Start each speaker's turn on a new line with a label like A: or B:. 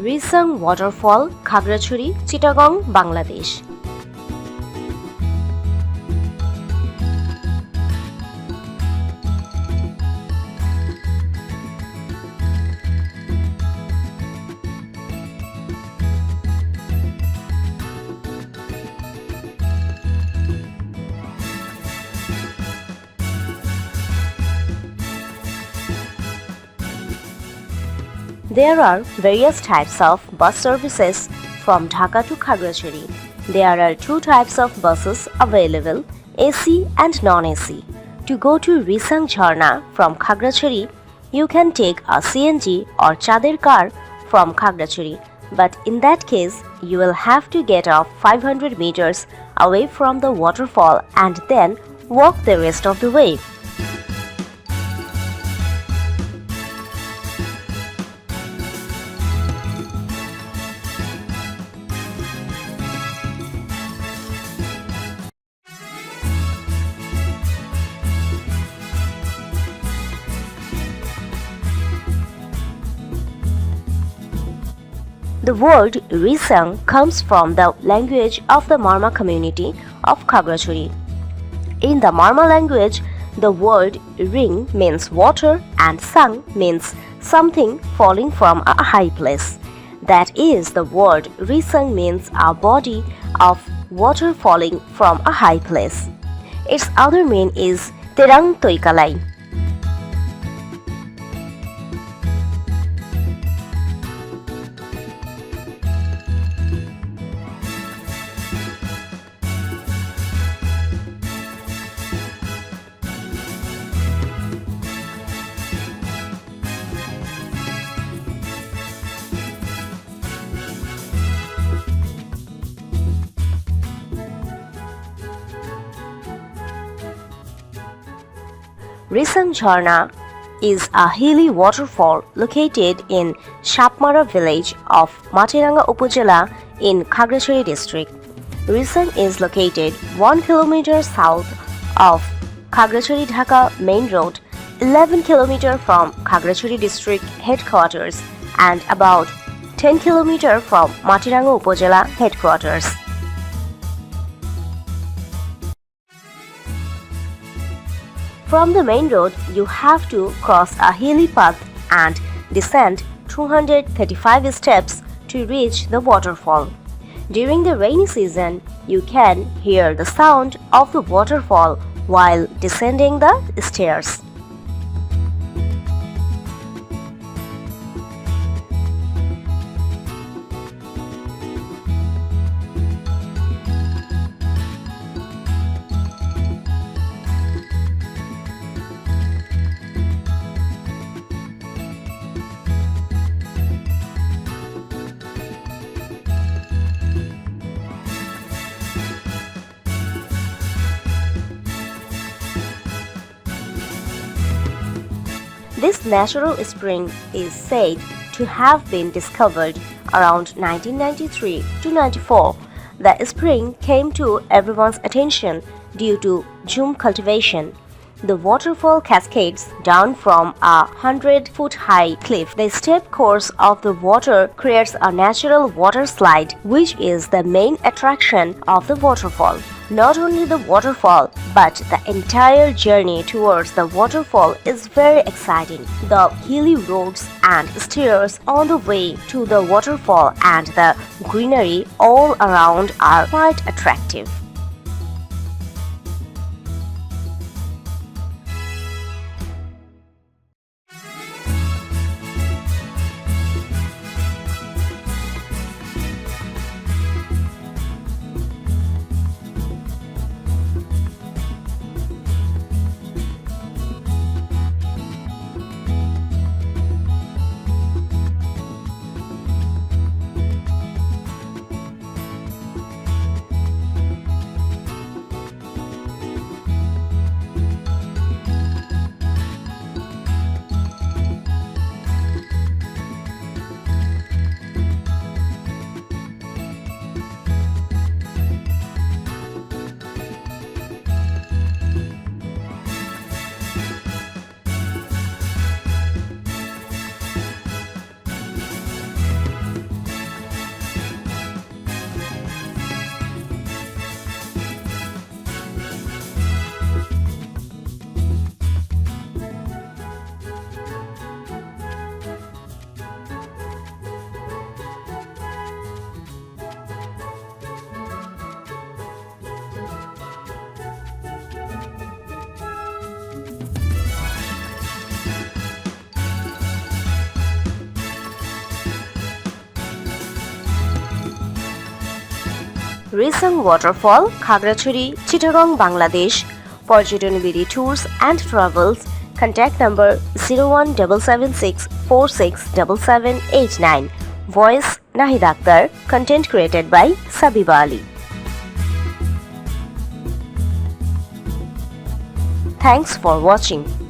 A: Richang Waterfall, Khagrachari, Chittagong, Bangladesh. There are various types of bus services from Dhaka to Khagrachari. There are two types of buses available, AC and non-AC. To go to Richang Jharna from Khagrachari, you can take a CNG or Chader car from Khagrachari. But in that case, you will have to get off 500 meters away from the waterfall and then walk the rest of the way. The word Richang comes from the language of the Marma community of Khagrachari. In the Marma language, the word ring means water and sang means something falling from a high place. That is, the word Richang means a body of water falling from a high place. Its other meaning is terang toikalai. Richang Jharna is a hilly waterfall located in Shapmara village of Matiranga Upazila in Khagrachari district. Richang is located 1 km south of Khagrachari Dhaka main road, 11 km from Khagrachari district headquarters and about 10 km from Matiranga Upazila headquarters. From the main road, you have to cross a hilly path and descend 235 steps to reach the waterfall. During the rainy season, you can hear the sound of the waterfall while descending the stairs. This natural spring is said to have been discovered around 1993 to 94. The spring came to everyone's attention due to jhum cultivation. The waterfall cascades down from a 100-foot-high cliff. The steep course of the water creates a natural water slide, which is the main attraction of the waterfall. Not only the waterfall, but the entire journey towards the waterfall is very exciting. The hilly roads and stairs on the way to the waterfall and the greenery all around are quite attractive. Richang Waterfall, Khagrachari, Chittagong, Bangladesh. Parjatan Tours and Travels. Contact number 01776467789. Voice Nahid Akhtar. Content created by Sabiba Ali. Thanks for watching.